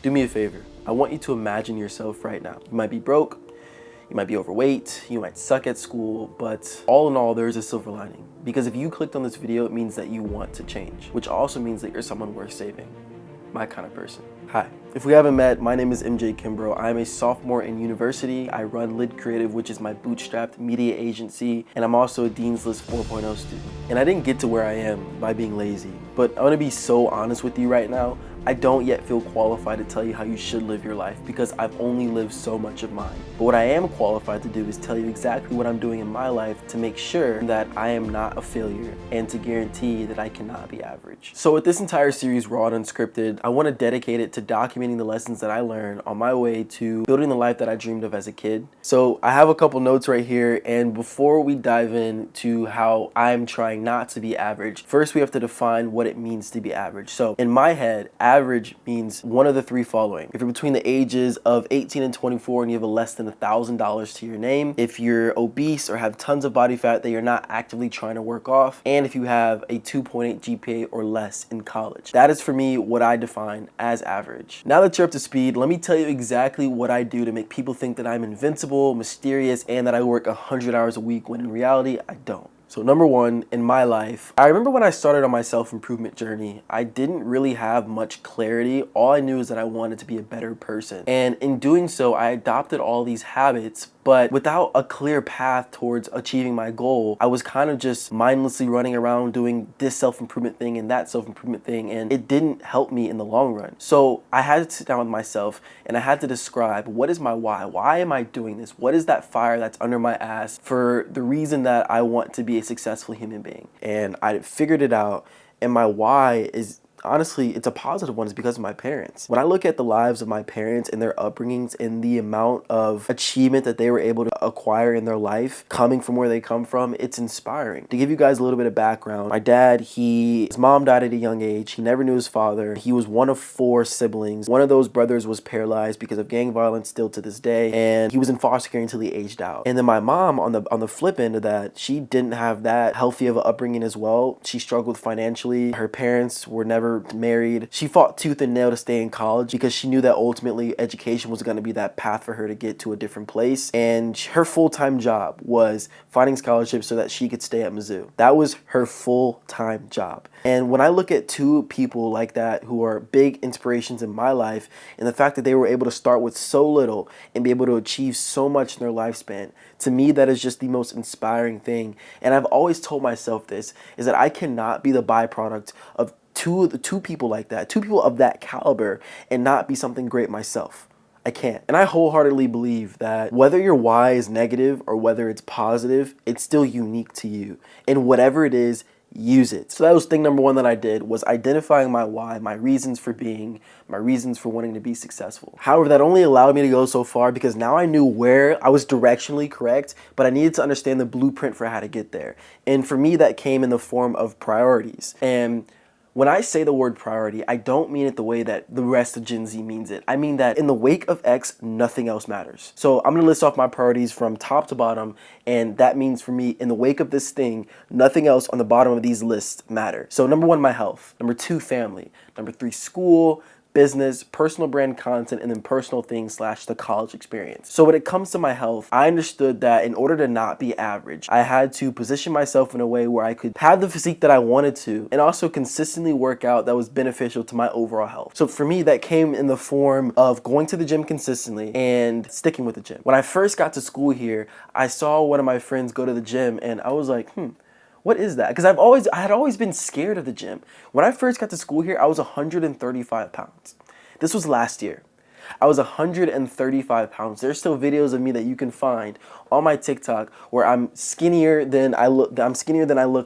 Do me a favor. I want you to imagine yourself right now. You might be broke, you might be overweight, you might suck at school, but all in all, there is a silver lining. Because if you clicked on this video, it means that you want to change, which also means that you're someone worth saving. My kind of person. Hi. If we haven't met, my name is MJ Kimbrough. I am a sophomore in university. I run Lid Creative, which is my bootstrapped media agency, and I'm also a Dean's List 4.0 student. And I didn't get to where I am by being lazy, but I want to be so honest with you right now. I don't yet feel qualified to tell you how you should live your life because I've only lived so much of mine. But what I am qualified to do is tell you exactly what I'm doing in my life to make sure that I am not a failure and to guarantee that I cannot be average. So with this entire series, Raw and Unscripted, I want to dedicate it to documenting the lessons that I learned on my way to building the life that I dreamed of as a kid. So I have a couple notes right here, and before we dive into how I'm trying not to be average, first we have to define what it means to be average. So in my head, average means one of the three following. If you're between the ages of 18 and 24 and you have a less than $1,000 to your name, if you're obese or have tons of body fat that you're not actively trying to work off, and if you have a 2.8 GPA or less in college. That is for me what I define as average. Now that you're up to speed, let me tell you exactly what I do to make people think that I'm invincible, mysterious, and that I work 100 hours a week when in reality, I don't. So number one, in my life, I remember when I started on my self-improvement journey, I didn't really have much clarity. All I knew is that I wanted to be a better person. And in doing so, I adopted all these habits, but without a clear path towards achieving my goal, I was kind of just mindlessly running around doing this self-improvement thing and that self-improvement thing, and it didn't help me in the long run. So I had to sit down with myself and I had to describe, what is my why? Why am I doing this? What is that fire that's under my ass for the reason that I want to be a successful human being? And I figured it out, and my why is honestly, it's a positive one. It's because of my parents. When I look at the lives of my parents and their upbringings and the amount of achievement that they were able to acquire in their life, coming from where they come from, it's inspiring. To give you guys a little bit of background, my dad, his mom died at a young age. He never knew his father. He was one of 4 siblings. One of those brothers was paralyzed because of gang violence still to this day, and he was in foster care until he aged out. And then my mom, on the flip end of that, she didn't have that healthy of an upbringing as well. She struggled financially. Her parents were never married. She fought tooth and nail to stay in college because she knew that ultimately education was going to be that path for her to get to a different place. And her full-time job was finding scholarships so that she could stay at Mizzou. That was her full-time job. And when I look at 2 people like that who are big inspirations in my life, and the fact that they were able to start with so little and be able to achieve so much in their lifespan, to me, that is just the most inspiring thing. And I've always told myself this, is that I cannot be the byproduct of two people like that, 2 people of that caliber, and not be something great myself. I can't. And I wholeheartedly believe that whether your why is negative or whether it's positive, it's still unique to you. And whatever it is, use it. So that was thing number 1 that I did, was identifying my why, my reasons for being, my reasons for wanting to be successful. However, that only allowed me to go so far because now I knew where I was directionally correct, but I needed to understand the blueprint for how to get there. And for me, that came in the form of priorities. And when I say the word priority, I don't mean it the way that the rest of Gen Z means it. I mean that in the wake of X, nothing else matters. So I'm gonna list off my priorities from top to bottom, and that means for me, in the wake of this thing, nothing else on the bottom of these lists matter. So number 1, my health. Number 2, family. Number 3, school, business, personal brand content, and then personal things / the college experience. So when it comes to my health, I understood that in order to not be average, I had to position myself in a way where I could have the physique that I wanted to and also consistently work out that was beneficial to my overall health. So for me, that came in the form of going to the gym consistently and sticking with the gym. When I first got to school here, I saw one of my friends go to the gym and I was like, what is that? Because I had always been scared of the gym. When I first got to school here, I was 135 pounds. This was last year. I was 135 pounds. There's still videos of me that you can find on my TikTok where I'm skinnier than I look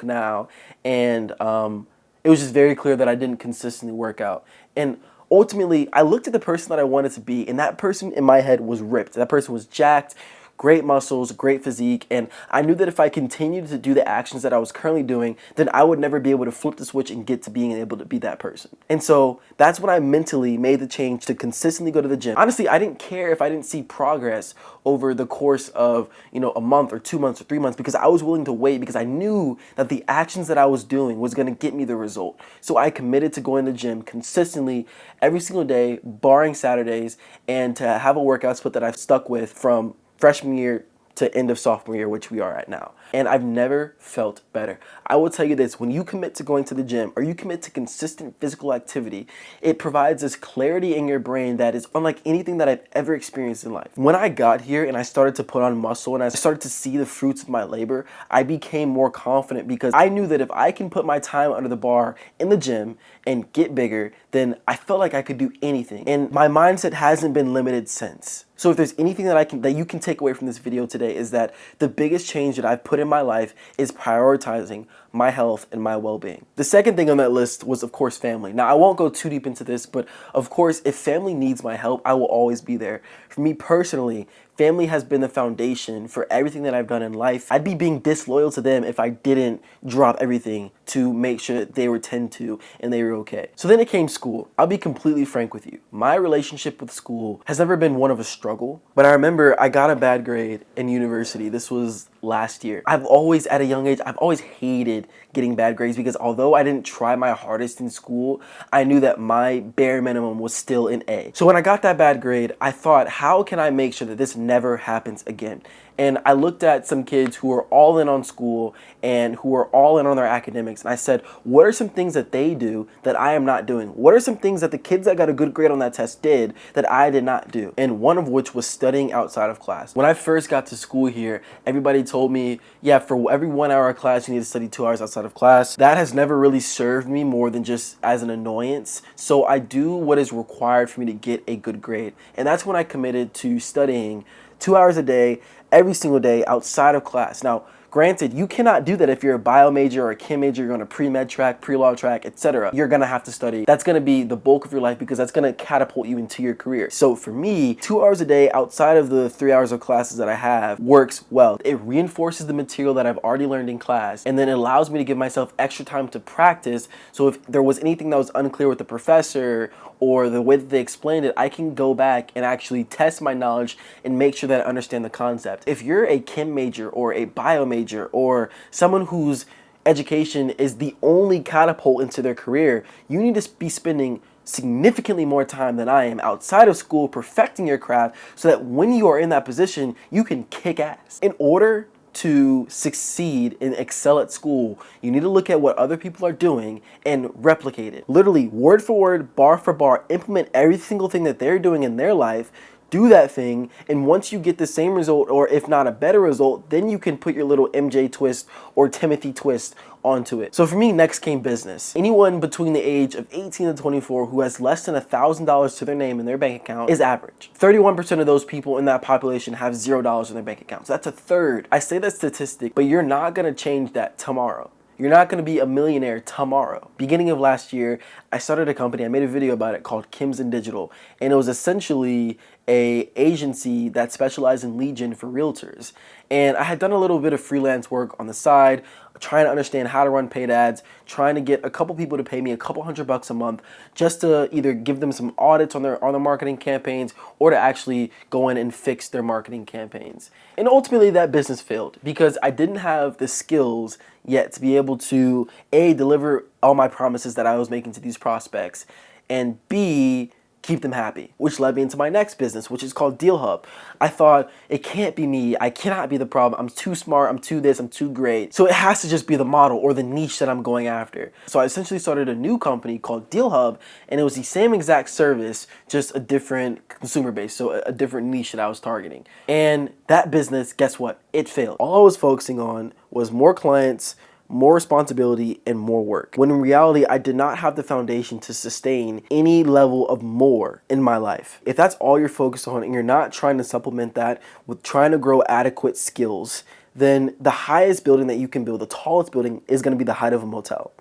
now, and it was just very clear that I didn't consistently work out. And ultimately, I looked at the person that I wanted to be, and that person in my head was ripped. That person was jacked, great muscles, great physique, and I knew that if I continued to do the actions that I was currently doing, then I would never be able to flip the switch and get to being able to be that person. And so that's when I mentally made the change to consistently go to the gym. Honestly, I didn't care if I didn't see progress over the course of, a month or 2 months or 3 months, because I was willing to wait, because I knew that the actions that I was doing was going to get me the result. So I committed to going to the gym consistently every single day, barring Saturdays, and to have a workout split that I've stuck with from freshman year to end of sophomore year, which we are at now. And I've never felt better. I will tell you this, when you commit to going to the gym or you commit to consistent physical activity, it provides this clarity in your brain that is unlike anything that I've ever experienced in life. When I got here and I started to put on muscle and I started to see the fruits of my labor, I became more confident, because I knew that if I can put my time under the bar in the gym and get bigger, then I felt like I could do anything. And my mindset hasn't been limited since. So if there's anything that you can take away from this video today, is that the biggest change that I've put in my life is prioritizing my health and my well-being. The second thing on that list was, of course, family. Now, I won't go too deep into this, but of course, if family needs my help, I will always be there. For me personally, family has been the foundation for everything that I've done in life. I'd be being disloyal to them if I didn't drop everything to make sure that they were tended to and they were okay. So then it came school. I'll be completely frank with you. My relationship with school has never been one of a struggle, but I remember I got a bad grade in university. This was last year. I've always, at a young age, I've always hated getting bad grades, because although I didn't try my hardest in school, I knew that my bare minimum was still an A. So when I got that bad grade, I thought, how can I make sure that this never happens again? And I looked at some kids who were all in on school and who were all in on their academics, and I said, what are some things that they do that I am not doing? What are some things that the kids that got a good grade on that test did that I did not do? And one of which was studying outside of class. When I first got to school here, everybody told me, yeah, for every 1 hour of class, you need to study 2 hours outside of class. That has never really served me more than just as an annoyance. So I do what is required for me to get a good grade. And that's when I committed to studying 2 hours a day, every single day outside of class. Now, granted, you cannot do that if you're a bio major or a chem major, you're on a pre-med track, pre-law track, etc. You're gonna have to study. That's gonna be the bulk of your life, because that's gonna catapult you into your career. So for me, 2 hours a day outside of the 3 hours of classes that I have works well. It reinforces the material that I've already learned in class, and then it allows me to give myself extra time to practice. So if there was anything that was unclear with the professor or the way that they explained it, I can go back and actually test my knowledge and make sure that I understand the concept. If you're a chem major or a bio major or someone whose education is the only catapult into their career, you need to be spending significantly more time than I am outside of school perfecting your craft, so that when you are in that position, you can kick ass. In order to succeed and excel at school, you need to look at what other people are doing and replicate it. Literally, word for word, bar for bar, implement every single thing that they're doing in their life. Do that thing, and once you get the same result, or if not a better result, then you can put your little MJ twist or Timothy twist onto it. So for me, next came business. Anyone between the age of 18 to 24 who has less than $1,000 to their name in their bank account is average. 31% of those people in that population have $0 in their bank account. So that's a third. I say that statistic, but you're not gonna change that tomorrow. You're not going to be a millionaire tomorrow. Beginning of last year, I started a company. I made a video about it called Kim's and Digital, and it was essentially a agency that specialized in lead gen for realtors. And I had done a little bit of freelance work on the side, trying to understand how to run paid ads, trying to get a couple people to pay me a couple $100 a month just to either give them some audits on their marketing campaigns, or to actually go in and fix their marketing campaigns. And ultimately that business failed because I didn't have the skills yet to be able to A, deliver all my promises that I was making to these prospects, and B, keep them happy, which led me into my next business, which is called Deal Hub. I thought, it can't be me. I cannot be the problem. I'm too smart. I'm too this. I'm too great. So it has to just be the model or the niche that I'm going after. So I essentially started a new company called Deal Hub, and it was the same exact service, just a different consumer base, so a different niche that I was targeting. And that business, guess what? It failed. All I was focusing on was more clients, more responsibility, and more work. When in reality, I did not have the foundation to sustain any level of more in my life. If that's all you're focused on and you're not trying to supplement that with trying to grow adequate skills, then the highest building that you can build, the tallest building, is gonna be the height of a motel.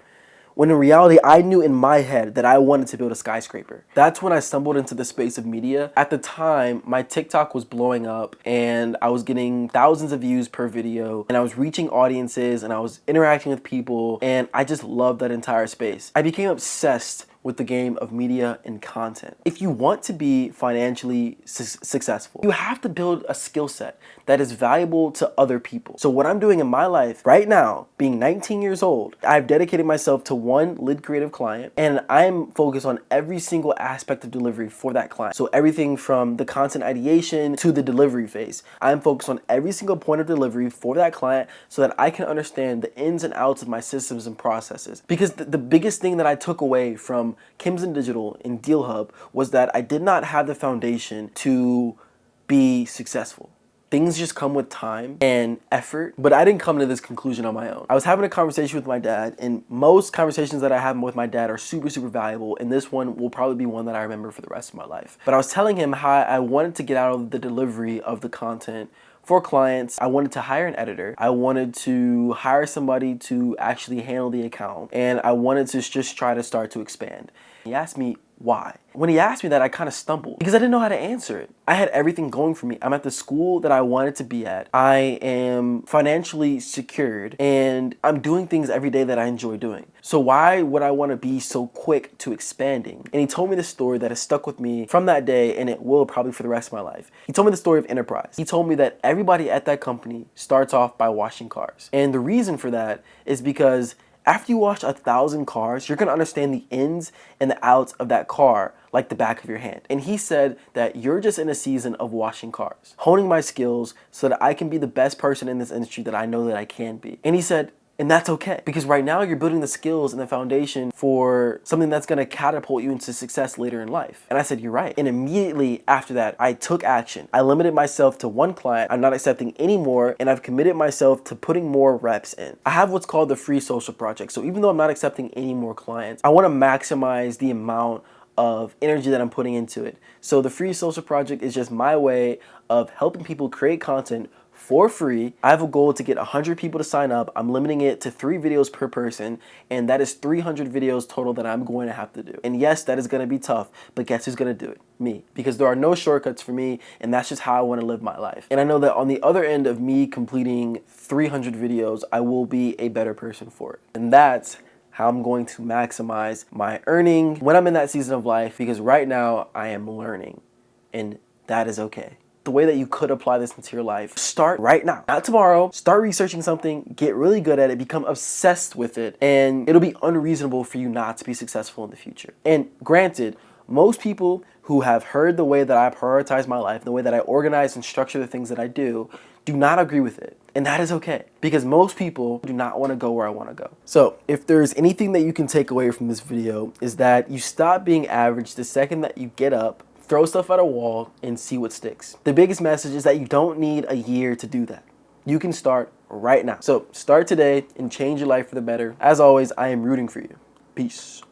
when in reality, I knew in my head that I wanted to build a skyscraper. That's when I stumbled into the space of media. At the time, my TikTok was blowing up and I was getting thousands of views per video and I was reaching audiences and I was interacting with people and I just loved that entire space. I became obsessed with the game of media and content. If you want to be financially successful, you have to build a skill set that is valuable to other people. So what I'm doing in my life right now, being 19 years old, I've dedicated myself to one Lid Creative client and I'm focused on every single aspect of delivery for that client. So everything from the content ideation to the delivery phase. I'm focused on every single point of delivery for that client so that I can understand the ins and outs of my systems and processes. Because the biggest thing that I took away from Kimson Digital and Deal Hub was that I did not have the foundation to be successful. Things just come with time and effort, but I didn't come to this conclusion on my own. I was having a conversation with my dad, and most conversations that I have with my dad are super, super valuable, and this one will probably be one that I remember for the rest of my life. But I was telling him how I wanted to get out of the delivery of the content for clients. I wanted to hire an editor. I wanted to hire somebody to actually handle the account. And I wanted to just try to start to expand. He asked me why. When he asked me that, I kind of stumbled because I didn't know how to answer it. I had everything going for me. I'm at the school that I wanted to be at. I am financially secured and I'm doing things every day that I enjoy doing. So why would I want to be so quick to expanding? And he told me this story that has stuck with me from that day and it will probably for the rest of my life. He told me the story of Enterprise. He told me that everybody at that company starts off by washing cars. And the reason for that is because after you wash 1,000 cars, you're gonna understand the ins and the outs of that car like the back of your hand. And he said that you're just in a season of washing cars, honing my skills so that I can be the best person in this industry that I know that I can be. And he said, and that's okay, because right now you're building the skills and the foundation for something that's gonna catapult you into success later in life. And I said, you're right. And immediately after that, I took action. I limited myself to one client. I'm not accepting any more, and I've committed myself to putting more reps in. I have what's called the free social project. So even though I'm not accepting any more clients, I wanna maximize the amount of energy that I'm putting into it. So the free social project is just my way of helping people create content for free. I have a goal to get 100 people to sign up. I'm limiting it to 3 videos per person, and that is 300 videos total that I'm going to have to do. And yes, that is going to be tough, but guess who's going to do it? Me. Because there are no shortcuts for me, and that's just how I want to live my life. And I know that on the other end of me completing 300 videos, I will be a better person for it. And that's how I'm going to maximize my earning when I'm in that season of life, because right now I am learning, and that is okay. The way that you could apply this into your life, start right now, not tomorrow. Start researching something, get really good at it, become obsessed with it, and it'll be unreasonable for you not to be successful in the future. And granted, most people who have heard the way that I prioritize my life, the way that I organize and structure the things that I do not agree with it. And that is okay, because most people do not want to go where I want to go. So if there's anything that you can take away from this video, is that you stop being average the second that you get up, throw stuff at a wall, and see what sticks. The biggest message is that you don't need a year to do that. You can start right now. So start today and change your life for the better. As always, I am rooting for you. Peace.